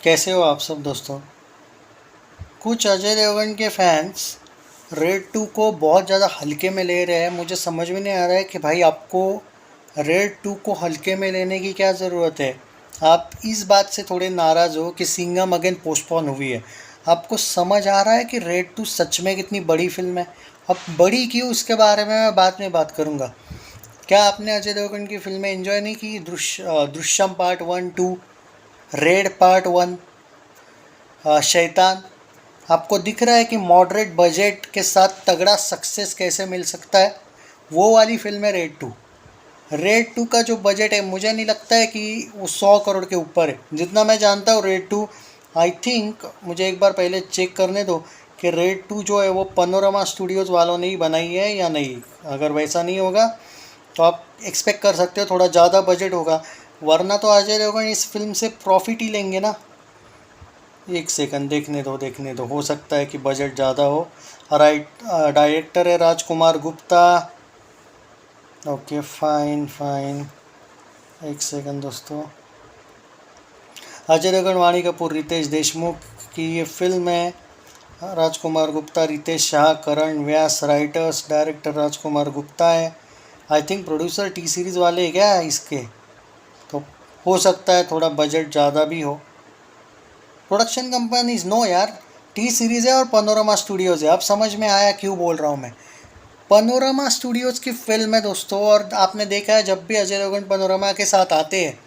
कैसे हो आप सब दोस्तों। कुछ अजय देवगन के फैंस रेड 2 को बहुत ज़्यादा हल्के में ले रहे हैं। मुझे समझ में नहीं आ रहा है कि भाई आपको रेड 2 को हल्के में लेने की क्या ज़रूरत है। आप इस बात से थोड़े नाराज़ हो कि सिंघम अगेन पोस्टपोन हुई है। आपको समझ आ रहा है कि रेड 2 सच में कितनी बड़ी फिल्म है। अब बड़ी क्यों, उसके बारे में मैं बाद में बात करूँगा। क्या आपने अजय देवगन की फिल्में एंजॉय नहीं की? दृश्यम पार्ट 1, 2, रेड पार्ट 1, शैतान। आपको दिख रहा है कि मॉडरेट बजट के साथ तगड़ा सक्सेस कैसे मिल सकता है। वो वाली फिल्म है रेड 2। रेड 2 का जो बजट है मुझे नहीं लगता है कि वो 100 करोड़ के ऊपर है। जितना मैं जानता हूँ रेड 2, आई थिंक, मुझे एक बार पहले चेक करने दो कि रेड 2 जो है वो पनोरमा स्टूडियोज़ वालों ने ही बनाई है या नहीं। अगर वैसा नहीं होगा तो आप एक्सपेक्ट कर सकते हो थोड़ा ज़्यादा बजट होगा, वरना तो अजय देवगन इस फिल्म से प्रॉफिट ही लेंगे ना। एक सेकंड, देखने दो, हो सकता है कि बजट ज़्यादा हो। राइट, डायरेक्टर है Rajkumar Gupta. Okay, fine fine. एक सेकंड दोस्तों। अजय देवगन, वाणी कपूर, रितेश देशमुख की ये फिल्म है। राजकुमार गुप्ता, रितेश शाह, करण व्यास। राइटर्स डायरेक्टर राजकुमार गुप्ता है। I think producer T series वाले हैं क्या इसके, तो हो सकता है थोड़ा बजट ज़्यादा भी हो। प्रोडक्शन कंपनीज नो यार, टी सीरीज़ है और पनोरमा स्टूडियोज़ है। अब समझ में आया क्यों बोल रहा हूँ मैं। पनोरमा स्टूडियोज़ की फिल्म है दोस्तों, और आपने देखा है जब भी अजय देवगन पनोरमा के साथ आते हैं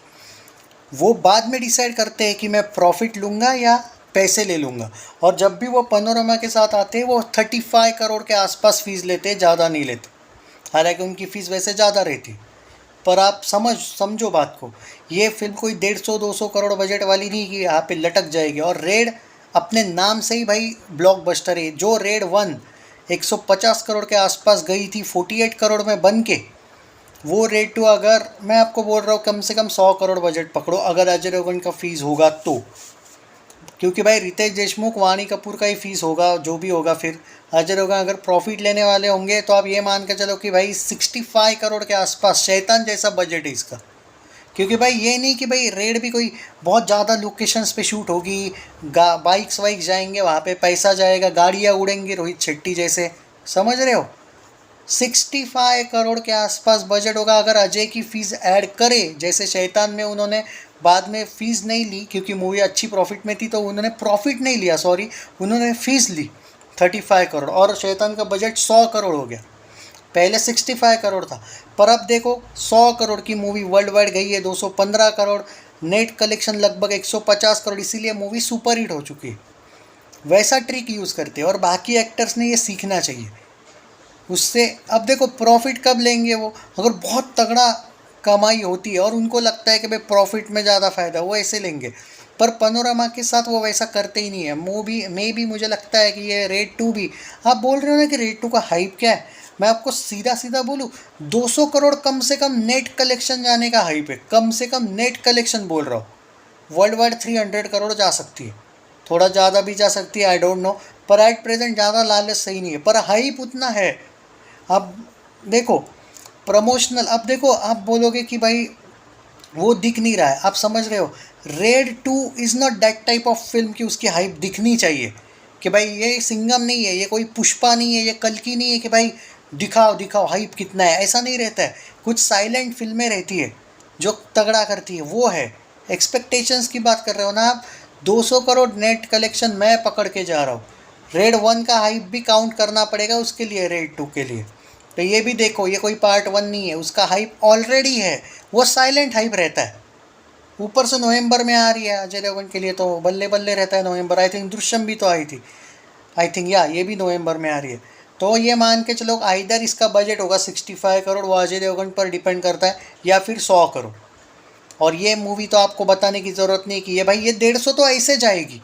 वो बाद में डिसाइड करते हैं कि मैं प्रॉफिट लूँगा या पैसे ले लूँगा। और जब भी वो पनोरमा के साथ आते हैं वो 35 करोड़ के आसपास फीस लेते हैं, ज़्यादा नहीं लेते। हालांकि उनकी फ़ीस वैसे ज़्यादा रहती, पर आप समझो बात को। ये फिल्म कोई 150-200 करोड़ बजट वाली नहीं कि यहाँ पे लटक जाएगी। और रेड अपने नाम से ही भाई ब्लॉकबस्टर है। जो रेड 1 150 करोड़ के आसपास गई थी 48 करोड़ में बन के, वो रेड 2 अगर मैं आपको बोल रहा हूँ कम से कम 100 करोड़ बजट पकड़ो अगर अजय देवगन का फीस होगा तो। क्योंकि भाई रितेश देशमुख, वाणी कपूर का ही फीस होगा जो भी होगा। फिर अजय देवगन अगर प्रॉफिट लेने वाले होंगे तो आप ये मान के चलो कि भाई 65 करोड़ के आसपास शैतान जैसा बजट है इसका। क्योंकि भाई ये नहीं कि भाई रेड भी कोई बहुत ज़्यादा लोकेशंस पे शूट होगी, बाइक्स वाइक्स जाएंगे वहाँ पे, पैसा जाएगा, गाड़ियाँ उड़ेंगी रोहित शेट्टी जैसे, समझ रहे हो। 65 करोड़ के आसपास बजट होगा। अगर अजय की फ़ीस ऐड करे, जैसे शैतान में उन्होंने बाद में फ़ीस नहीं ली क्योंकि मूवी अच्छी प्रॉफिट में थी, तो उन्होंने प्रॉफिट नहीं लिया, सॉरी, उन्होंने फ़ीस ली 35 करोड़, और शैतान का बजट 100 करोड़ हो गया। पहले 65 करोड़ था, पर अब देखो 100 करोड़ की मूवी वर्ल्ड वाइड गई है, 215 करोड़ नेट कलेक्शन, लगभग 150 करोड़, इसीलिए मूवी सुपर हिट हो चुकी है। वैसा ट्रिक यूज़ करते हैं और बाकी एक्टर्स ने ये सीखना चाहिए उससे। अब देखो प्रॉफिट कब लेंगे वो, अगर बहुत तगड़ा कमाई होती है और उनको लगता है कि भाई प्रॉफिट में ज़्यादा फ़ायदा, वो ऐसे लेंगे। पर पनोरमा के साथ वो वैसा करते ही नहीं है। मूवी में भी मुझे लगता है कि ये रेड 2 भी, आप बोल रहे हो ना कि रेड 2 का हाइप क्या है, मैं आपको सीधा सीधा बोलूँ, 200 करोड़ कम से कम नेट कलेक्शन जाने का हाइप है। कम से कम नेट कलेक्शन बोल रहा हूँ। वर्ल्ड वाइड 300 करोड़ जा सकती है, थोड़ा ज़्यादा भी जा सकती है, आई डोंट नो। पर एट प्रेजेंट ज़्यादा लालच सही नहीं है, पर हाइप उतना है। अब देखो प्रमोशनल, अब देखो आप बोलोगे कि भाई वो दिख नहीं रहा है, आप समझ रहे हो। Red 2 is not that type of film कि उसकी हाइप दिखनी चाहिए कि भाई ये सिंघम नहीं है, ये कोई पुष्पा नहीं है, ये कल्कि नहीं है कि भाई दिखाओ दिखाओ हाइप कितना है, ऐसा नहीं रहता है। कुछ साइलेंट फिल्में रहती है जो तगड़ा करती है, वो है। एक्सपेक्टेशंस की बात कर रहे हो ना आप। 200 करोड़ नेट कलेक्शन मैं पकड़ के जा रहा हूँ। रेड 1 का हाइप भी काउंट करना पड़ेगा उसके लिए, रेड 2 के लिए। तो ये भी देखो, ये कोई पार्ट 1 नहीं है, उसका हाइप ऑलरेडी है। वो साइलेंट हाइप रहता है। ऊपर से नवंबर में आ रही है अजय देवगन के लिए, तो बल्ले बल्ले रहता है नवंबर। आई थिंक दृश्यम भी तो आई थी, आई थिंक, या ये भी नवंबर में आ रही है। तो ये मान के चलो आइदर इसका बजट होगा 65 करोड़, वो अजय देवगन पर डिपेंड करता है, या फिर 100 करोड़। और ये मूवी तो आपको बताने की ज़रूरत नहीं कि ये भाई ये 150 तो ऐसे जाएगी।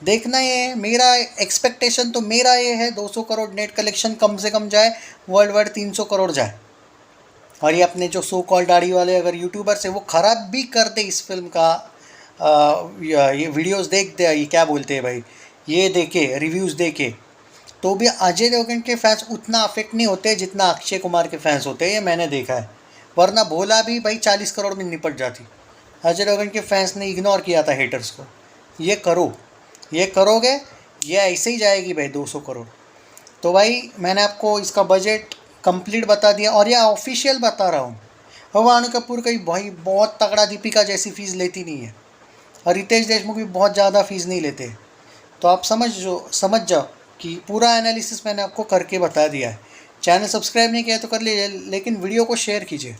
देखना ये है, मेरा एक्सपेक्टेशन तो मेरा ये है 200 करोड़ नेट कलेक्शन कम से कम जाए, वर्ल्ड वाइड 300 करोड़ जाए। और ये अपने जो सो कॉल दाढ़ी वाले अगर यूट्यूबर्स है वो ख़राब भी कर दे इस फिल्म का, ये वीडियोस देख दे, ये क्या बोलते हैं भाई, ये देखे रिव्यूज़ देखे, तो भी अजय देवगन के फैंस उतना अफेक्ट नहीं होते जितना अक्षय कुमार के फैंस होते हैं, ये मैंने देखा है। वरना भोला भी भाई 40 करोड़ में निपट जाती। अजय देवगन के फैंस ने इग्नोर किया था हेटर्स को। ये करो, ये करोगे ये ऐसे ही जाएगी भाई 200 करोड़। तो भाई मैंने आपको इसका बजट कंप्लीट बता दिया, और यह ऑफिशियल बता रहा हूँ। भगवान कपूर कहीं भाई बहुत तगड़ा दीपिका जैसी फ़ीस लेती नहीं है, और रितेश देशमुख भी बहुत ज़्यादा फ़ीस नहीं लेते। तो आप समझ जाओ कि पूरा एनालिसिस मैंने आपको करके बता दिया है। चैनल सब्सक्राइब नहीं किया तो कर लीजिए, लेकिन वीडियो को शेयर कीजिए।